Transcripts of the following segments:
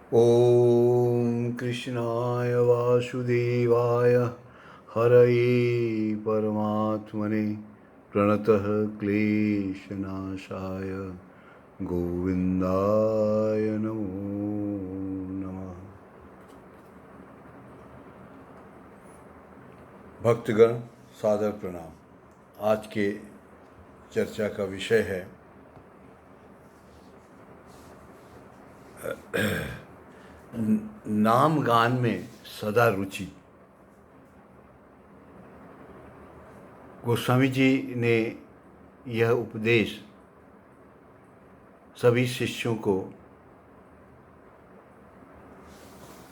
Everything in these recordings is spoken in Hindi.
ॐ कृष्णाय वासुदेवाय हरये परमात्मने प्रणतः क्लेशनाशाय गोविन्दाय नमो नमः। भक्तगण सादर प्रणाम। आज के चर्चा का विषय है नाम गान में सदा रुचि। गोस्वामी जी ने यह उपदेश सभी शिष्यों को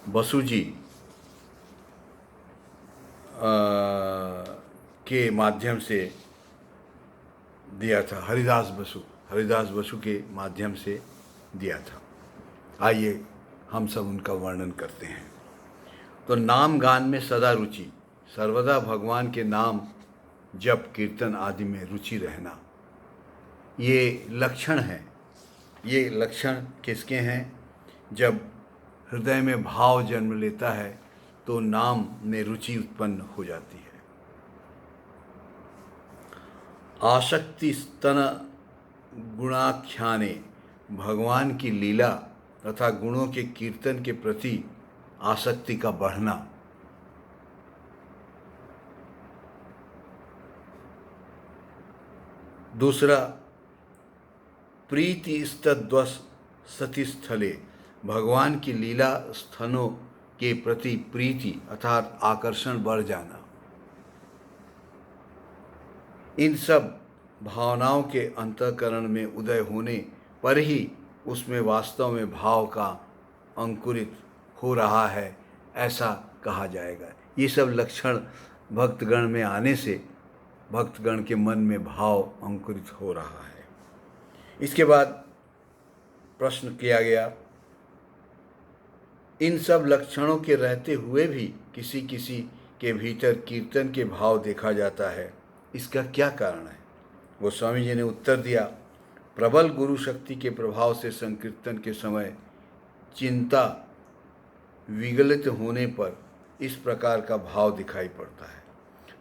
बसु जी के माध्यम से दिया था। हरिदास बसु के माध्यम से दिया था। आइए हम सब उनका वर्णन करते हैं। तो नाम गान में सदा रुचि, सर्वदा भगवान के नाम जप कीर्तन आदि में रुचि रहना, ये लक्षण है। ये लक्षण किसके हैं? जब हृदय में भाव जन्म लेता है तो नाम में रुचि उत्पन्न हो जाती है। आसक्ति स्तन गुणाख्याने, भगवान की लीला तथा गुणों के कीर्तन के प्रति आसक्ति का बढ़ना। दूसरा, प्रीति स्तद्वश सती स्थले, भगवान की लीला स्थनों के प्रति प्रीति अर्थात आकर्षण बढ़ जाना। इन सब भावनाओं के अंतःकरण में उदय होने पर ही उसमें वास्तव में भाव का अंकुरित हो रहा है, ऐसा कहा जाएगा। ये सब लक्षण भक्तगण में आने से भक्तगण के मन में भाव अंकुरित हो रहा है। इसके बाद प्रश्न किया गया, इन सब लक्षणों के रहते हुए भी किसी किसी के भीतर कीर्तन के भाव देखा जाता है, इसका क्या कारण है? गोस्वामी जी ने उत्तर दिया, प्रबल गुरु शक्ति के प्रभाव से संकीर्तन के समय चिंता विगलित होने पर इस प्रकार का भाव दिखाई पड़ता है,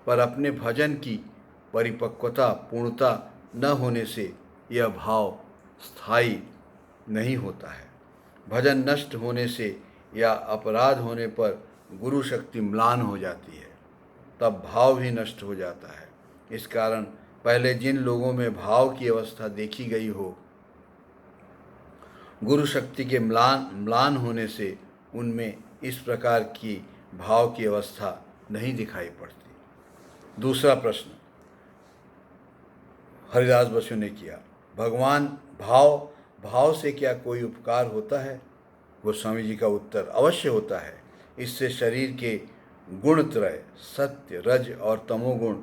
पर अपने भजन की परिपक्वता पूर्णता न होने से यह भाव स्थायी नहीं होता है। भजन नष्ट होने से या अपराध होने पर गुरु शक्ति म्लान हो जाती है, तब भाव भी नष्ट हो जाता है। इस कारण पहले जिन लोगों में भाव की अवस्था देखी गई हो, गुरु शक्ति के म्लान होने से उनमें इस प्रकार की भाव की अवस्था नहीं दिखाई पड़ती। दूसरा प्रश्न हरिदास बसु ने किया, भगवान भाव से क्या कोई उपकार होता है? गोस्वामी जी का उत्तर, अवश्य होता है। इससे शरीर के गुणत्रय सत्य रज और तमोगुण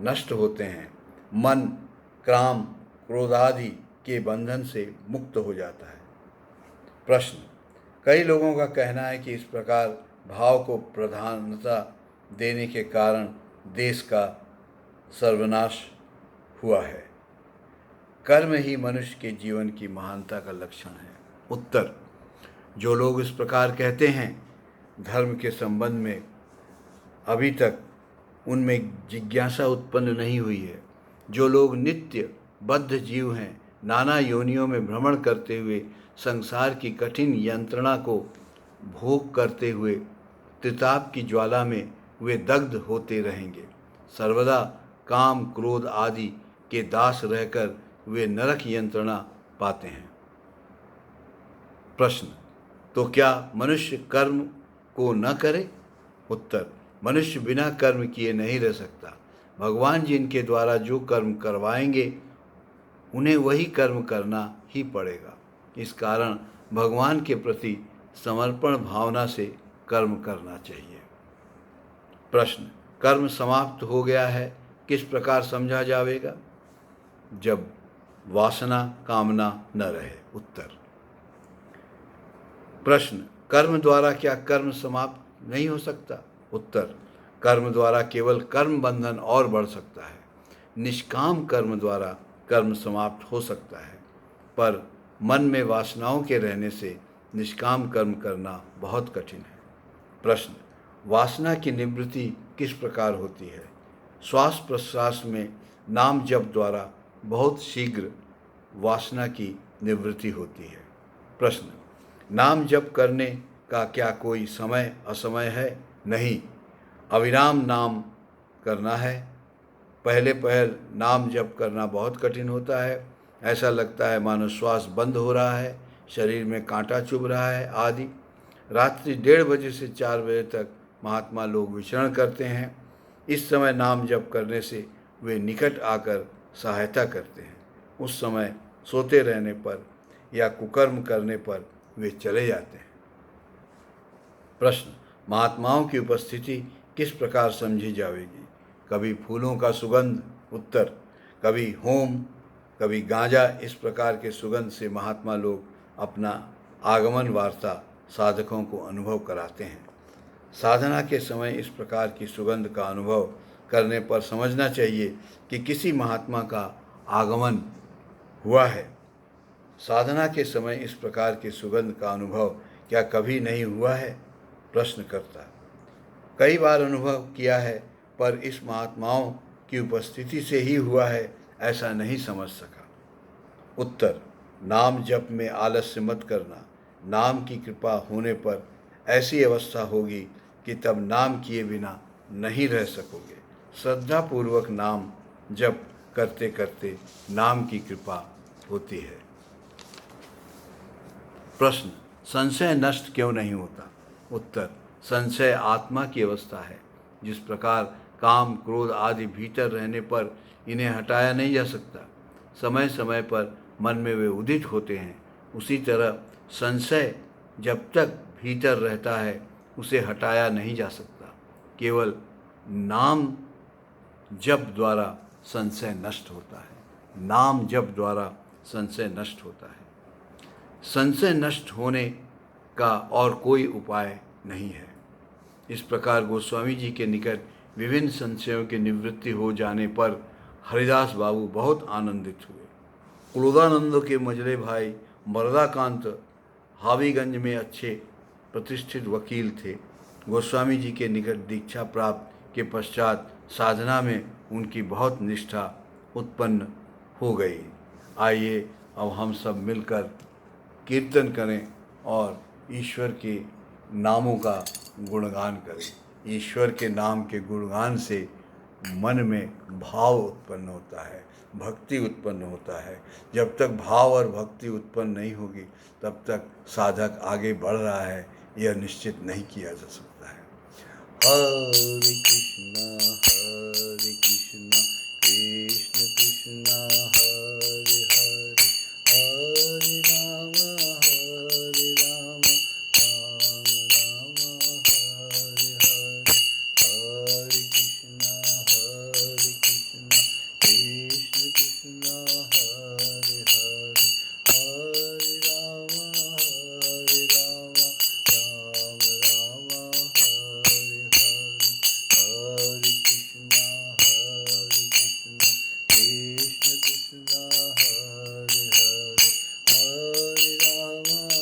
नष्ट होते हैं। मन काम क्रोध आदि के बंधन से मुक्त हो जाता है। प्रश्न, कई लोगों का कहना है कि इस प्रकार भाव को प्रधानता देने के कारण देश का सर्वनाश हुआ है। कर्म ही मनुष्य के जीवन की महानता का लक्षण है। उत्तर, जो लोग इस प्रकार कहते हैं, धर्म के संबंध में अभी तक उनमें जिज्ञासा उत्पन्न नहीं हुई है। जो लोग नित्य बद्ध जीव हैं, नाना योनियों में भ्रमण करते हुए संसार की कठिन यंत्रणा को भोग करते हुए त्रिताप की ज्वाला में वे दग्ध होते रहेंगे। सर्वदा काम क्रोध आदि के दास रहकर वे नरक यंत्रणा पाते हैं। प्रश्न, तो क्या मनुष्य कर्म को न करे? उत्तर, मनुष्य बिना कर्म किए नहीं रह सकता। भगवान जी इनके द्वारा जो कर्म करवाएंगे उन्हें वही कर्म करना ही पड़ेगा। इस कारण भगवान के प्रति समर्पण भावना से कर्म करना चाहिए। प्रश्न, कर्म समाप्त हो गया है, किस प्रकार समझा जाएगा? जब वासना कामना न रहे। उत्तर, प्रश्न, कर्म द्वारा क्या कर्म समाप्त नहीं हो सकता? उत्तर, कर्म द्वारा केवल कर्म बंधन और बढ़ सकता है। निष्काम कर्म द्वारा कर्म समाप्त हो सकता है, पर मन में वासनाओं के रहने से निष्काम कर्म करना बहुत कठिन है। प्रश्न, वासना की निवृत्ति किस प्रकार होती है? श्वास प्रश्वास में नाम जप द्वारा बहुत शीघ्र वासना की निवृत्ति होती है। प्रश्न, नाम जप करने का क्या कोई समय असमय है? नहीं, अविराम नाम करना है। पहले पहल नाम जप करना बहुत कठिन होता है। ऐसा लगता है मानो श्वास बंद हो रहा है, शरीर में कांटा चुभ रहा है आदि। रात्रि 1:30 बजे से 4 बजे तक महात्मा लोग विचरण करते हैं। इस समय नाम जप करने से वे निकट आकर सहायता करते हैं। उस समय सोते रहने पर या कुकर्म करने पर वे चले जाते हैं। प्रश्न, महात्माओं की उपस्थिति किस प्रकार समझी जाएगी? कभी फूलों का सुगंध? उत्तर, कभी होम, कभी गांजा। इस प्रकार के सुगंध से महात्मा लोग अपना आगमन वार्ता साधकों को अनुभव कराते हैं। साधना के समय इस प्रकार की सुगंध का अनुभव करने पर समझना चाहिए कि किसी महात्मा का आगमन हुआ है। साधना के समय इस प्रकार की सुगंध का अनुभव क्या कभी नहीं हुआ है? प्रश्नकर्ता, कई बार अनुभव किया है, पर इस महात्माओं की उपस्थिति से ही हुआ है ऐसा नहीं समझ सका। उत्तर, नाम जप में आलस्य मत करना। नाम की कृपा होने पर ऐसी अवस्था होगी कि तब नाम किए बिना नहीं रह सकोगे। श्रद्धापूर्वक नाम जप करते करते नाम की कृपा होती है। प्रश्न, संशय नष्ट क्यों नहीं होता? उत्तर, संशय आत्मा की अवस्था है। जिस प्रकार काम क्रोध आदि भीतर रहने पर इन्हें हटाया नहीं जा सकता, समय समय पर मन में वे उदित होते हैं, उसी तरह संशय जब तक भीतर रहता है उसे हटाया नहीं जा सकता। केवल नाम जप द्वारा संशय नष्ट होता है। नाम जप द्वारा संशय नष्ट होता है। संशय नष्ट होने का और कोई उपाय नहीं है। इस प्रकार गोस्वामी जी के निकट विभिन्न संशयों की निवृत्ति हो जाने पर हरिदास बाबू बहुत आनंदित हुए। कुलोदानंद के मजले भाई मरदाकांत हावीगंज में अच्छे प्रतिष्ठित वकील थे। गोस्वामी जी के निकट दीक्षा प्राप्त के पश्चात साधना में उनकी बहुत निष्ठा उत्पन्न हो गई। आइए अब हम सब मिलकर कीर्तन करें और ईश्वर के नामों का गुणगान करें। ईश्वर के नाम के गुणगान से मन में भाव उत्पन्न होता है, भक्ति उत्पन्न होता है। जब तक भाव और भक्ति उत्पन्न नहीं होगी तब तक साधक आगे बढ़ रहा है यह निश्चित नहीं किया जा सकता है। हरे कृष्णा कृष्ण कृष्णा हरे हरे, हरे राम राम राम हरे हरे, हरे कृष्णा कृष्ण कृष्णा हरे हरे, हरे राम राम राम हरे हरे, हरे कृष्णा कृष्ण कृष्णा हरे हरे, हरे राम राम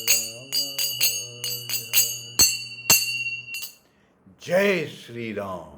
राम हरे हरे। जय श्री राम।